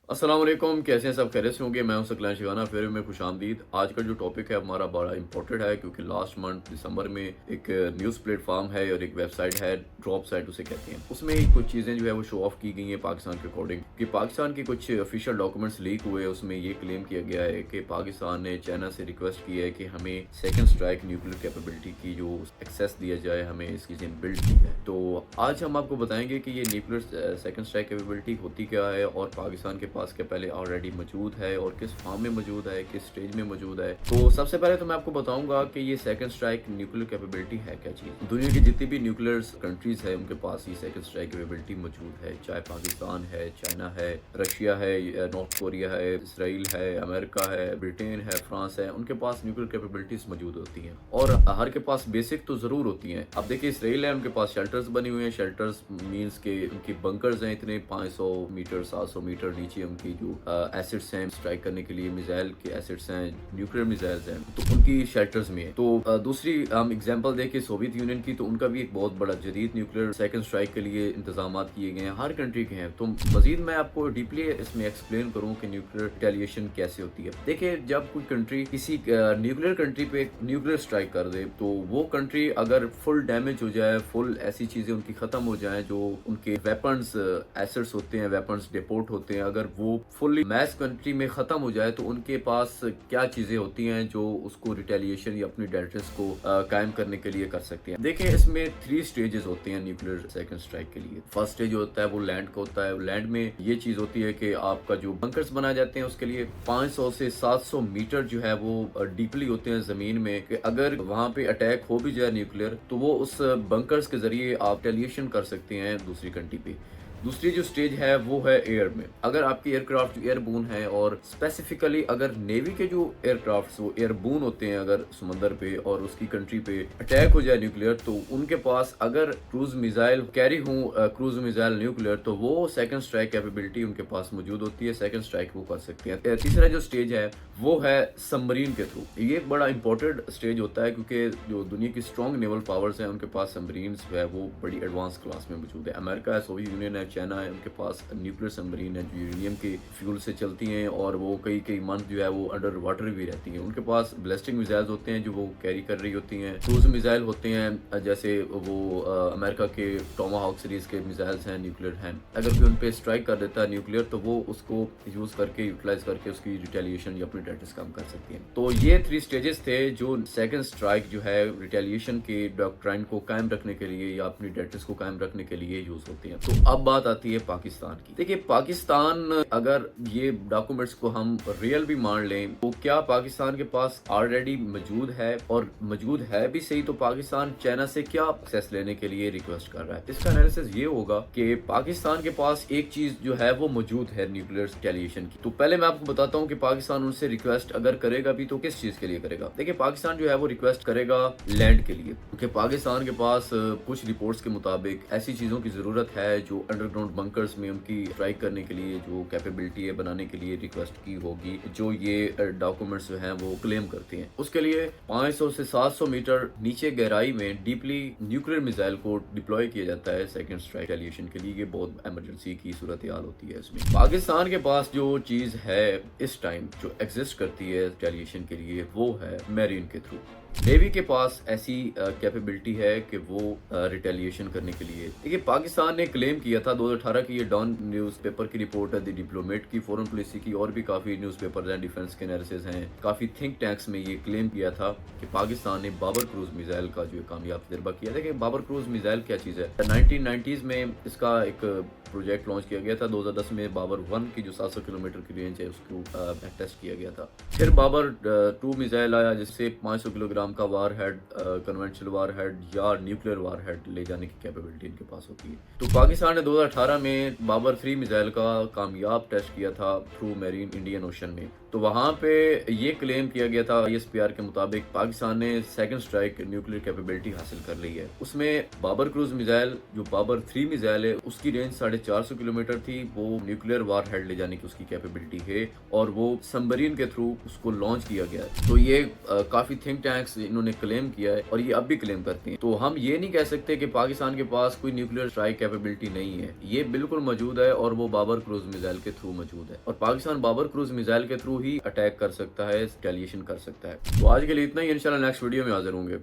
अस्सलाम वालेकुम, कैसे हैं सब? खैरियत से होंगे। मैं हूं सकलान शिवाना, फिर में खुश आमदीद। आज का जो टॉपिक है हमारा बड़ा इंपॉर्टेंट है, क्योंकि लास्ट मंथ दिसंबर में एक न्यूज़ प्लेटफॉर्म है और एक वेबसाइट है, ड्रॉप साइट उसे कहते हैं। उसमें कुछ चीज़ें जो है वो शो ऑफ की गई हैं पाकिस्तान के अकॉर्डिंग, कि पाकिस्तान के कुछ ऑफिशियल डॉक्यूमेंट्स लीक हुए। उसमें ये क्लेम किया गया है कि पाकिस्तान ने चाइना से रिक्वेस्ट की है कि हमें सेकेंड स्ट्राइक न्यूक्लियर कैपेबिलिटी की जो एक्सेस दिया जाए, हमें इसकी चीज़ें बिल्ड की है। तो आज हम आपको बताएंगे कि ये न्यूक्लियर सेकेंड स्ट्राइक कैपेबिलिटी होती क्या है, और पाकिस्तान के पास क्या पहले ऑलरेडी मौजूद है, और किस फॉर्म में मौजूद है, किस स्टेज में मौजूद है। तो सबसे पहले तो मैं आपको बताऊंगा कि ये सेकंड स्ट्राइक न्यूक्लियर कैपेबिलिटी है क्या चीज़। दुनिया की जितनी भी न्यूक्लियर कंट्रीज है उनके पास ये सेकंड स्ट्राइक कैपेबिलिटी मौजूद है, चाहे पाकिस्तान है, चाइना है, रशिया है, नॉर्थ कोरिया है, इसराइल है, अमेरिका है, ब्रिटेन है, फ्रांस है। उनके पास न्यूक्लियर कैपेबिलिटीज मौजूद होती हैं, और हर के पास बेसिक तो ज़रूर होती हैं। अब देखिए, इसराइल है, उनके पास शेल्टर्स बनी हुई हैं। शेल्टर्स मीन्स के उनकी बंकर्स हैं इतने 500 मीटर 700 मीटर नीचे उनकी जो एसिड्स हैं स्ट्राइक करने के लिए, मिसाइल के एसिड्स हैं, न्यूक्लियर मिसाइल्स हैं, तो उनकी शेल्टर्स में है। तो दूसरी हम एग्जांपल देखें सोवियत यूनियन की, तो उनका भी एक बहुत बड़ा जदीद न्यूक्लियर सेकंड स्ट्राइक के लिए इंतजाम किए गए हैं, हर कंट्री के हैं। तो मजीद मैं आपको डीपली इसमें एक्सप्लेन करूँ कि न्यूक्लियर रिटेलिएशन कैसे होती है। देखिए, जब कोई कंट्री किसी न्यूक्लियर कंट्री पे न्यूक्लियर स्ट्राइक कर दे, तो वो कंट्री अगर फुल डैमेज हो जाए, फुल ऐसी चीजें उनकी खत्म हो जाएं, जो उनके वेपन्स एसेट्स होते हैं, वेपन्स डिपोर्ट होते हैं, अगर वो फुली मैस कंट्री में खत्म हो जाए, तो उनके पास क्या चीजें होती हैं जो उसको रिटेलिएशन या अपनी डेटर्स को कायम करने के लिए कर सकती हैं। देखिए, इसमें 3 स्टेजेस होते हैं न्यूक्लियर सेकंड स्ट्राइक के लिए। फर्स्ट स्टेज होता है वो लैंड का होता है। लैंड में ये चीज होती है कि आपका जो बंकर्स बनाए जाते हैं उसके लिए 500 से 700 मीटर जो है वो डीपली होते हैं जमीन में, कि अगर वहां पे अटैक हो भी जाए न्यूक्लियर, तो वो उस बंकर्स के जरिए आप रिटेलिएशन कर सकते हैं दूसरी कंट्री पे। दूसरी जो स्टेज है वो है एयर में। अगर आपकी एयरक्राफ्ट एयरबोन है, और स्पेसिफिकली अगर नेवी के जो एयरक्राफ्ट वो एयरबोन होते हैं, अगर समंदर पे और उसकी कंट्री पे अटैक हो जाए न्यूक्लियर, तो उनके पास अगर क्रूज मिसाइल कैरी हो, क्रूज मिसाइल न्यूक्लियर, तो वो सेकंड स्ट्राइक कैपेबिलिटी उनके पास मौजूद होती है, सेकंड स्ट्राइक वो कर सकते हैं। तीसरा जो स्टेज है वो है सबमरीन के थ्रू। ये एक बड़ा इंपॉर्टेंट स्टेज होता है, क्योंकि जो दुनिया की स्ट्रॉन्ग नेवल पावर्स हैं उनके पास सबमरीन है वो बड़ी एडवांस क्लास में मौजूद है। अमेरिका है, सोवियत यूनियन है, चाइना है, उनके पास न्यूक्लियर सबमरीन है जो यूरेनियम के फ्यूल से चलती हैं, और वो कई कई मंथ जो है वो अंडर वाटर भी रहती हैं। उनके पास ब्लास्टिक मिसाइल्स होते हैं जो वो कैरी कर रही होती हैं। क्रूज मिसाइल होते हैं, जैसे वो अमेरिका के टोमाहाक सीरीज के मिसाइल्स हैं, न्यूक्लियर हैं। अगर कोई उन पे स्ट्राइक कर देता है न्यूक्लियर, तो वो उसको यूज करके यूटिलाइज करके उसकी रिटेलिएशन या अपनी डेटर्स कम कर सकती हैं। तो ये 3 स्टेजेस थे जो सेकंड स्ट्राइक जो है रिटेलिएशन के डॉक्ट्राइन को कायम रखने के लिए या अपनी डेटर्स को कायम रखने के लिए यूज होती हैं। तो अब बात आती है पाकिस्तान की। देखिए, पाकिस्तान, अगर ये डॉक्यूमेंट्स को हम रियल भी मान लें, तो क्या पाकिस्तान के पास ऑलरेडी मौजूद है, और मौजूद है भी सही, तो पाकिस्तान चाइना से क्या एक्सेस लेने के लिए रिक्वेस्ट कर रहा है? इसका एनालिसिस ये होगा कि पाकिस्तान के पास एक चीज जो है वो मौजूद है न्यूक्लियर रिटेलिएशन की। तो पहले मैं आपको बताता हूँ कि पाकिस्तान उनसे रिक्वेस्ट अगर करेगा भी तो किस चीज के लिए करेगा। देखिए, पाकिस्तान जो है वो रिक्वेस्ट करेगा लैंड के लिए, क्योंकि पाकिस्तान के पास कुछ रिपोर्ट्स के मुताबिक ऐसी चीजों की जरूरत है जो अंडरग्राउंड बंकर्स में उनकी स्ट्राइक करने के लिए जो कैपेबिलिटी है बनाने के लिए रिक्वेस्ट की होगी, जो ये डॉक्यूमेंट्स जो हैं वो क्लेम करते हैं। उसके लिए 500 से 700 मीटर नीचे गहराई में डीपली न्यूक्लियर मिसाइल को डिप्लॉय किया जाता है सेकंड स्ट्राइक रिटेलिएशन के लिए। ये बहुत इमरजेंसी की सूरत हाल होती है इसमें। पाकिस्तान के पास जो चीज है इस टाइम जो एग्जिस्ट करती है रिटेलिएशन के लिए, वो है मैरीन के थ्रू। नेवी के पास ऐसी कैपेबिलिटी है कि वो रिटेलिएशन करने के लिए, देखिए, पाकिस्तान ने क्लेम किया था 2018 की, ये डॉन न्यूज़पेपर की रिपोर्ट है, द डिप्लोमेट की, फॉरेन पॉलिसी की, और भी काफी न्यूज़पेपर्स हैं, डिफेंस के एनालिसिस हैं, काफी थिंक टैंक्स में ये क्लेम किया था कि पाकिस्तान ने बाबर क्रूज मिसाइल का जो कामयाब तजर्बा किया। देखिए, बाबर क्रूज मिसाइल क्या चीज़ है। 1990s में इसका एक प्रोजेक्ट लॉन्च किया गया था। 2010 में बाबर 1 की जो 700 किलोमीटर की रेंज है उसको टेस्ट किया गया था। फिर बाबर 2 मिसाइल आया, जिससे 500 किलोग्राम का वार हेड, कन्वेंशनल वार हेड या न्यूक्लियर वार हेड ले जाने की कैपेबिलिटी इनके पास होती है। तो पाकिस्तान ने 2018 में बाबर 3 मिसाइल का कामयाब टेस्ट किया था थ्रू मैरीन इंडियन ओशन में। تو وہاں پہ یہ کلیم کیا گیا تھا ISPR کے مطابق پاکستان نے سیکنڈ سٹرائک نیوکلیر کیپیبلٹی حاصل کر لی ہے۔ اس میں بابر کروز میزائل جو بابر 3 میزائل ہے اس کی رینج 450 کلومیٹر تھی، وہ نیوکلیر وار ہیڈ لے جانے کی اس کی کیپیبلٹی ہے، اور وہ سبمرین کے تھرو اس کو لانچ کیا گیا ہے۔ تو یہ کافی تھنک ٹینکس انہوں نے کلیم کیا ہے اور یہ اب بھی کلیم کرتے ہیں۔ تو ہم یہ نہیں کہہ سکتے کہ پاکستان کے پاس کوئی نیوکلیر سٹرائک کیپیبلٹی نہیں ہے، یہ بالکل موجود ہے، اور وہ بابر کروز میزائل کے تھرو موجود ہے، اور پاکستان بابر کروز میزائل کے تھرو ہی اٹیک کر سکتا ہے، ریٹیلیشن کر سکتا ہے۔ تو آج کے لیے اتنا ہی، انشاءاللہ نیکسٹ ویڈیو میں حاضر ہوں گے۔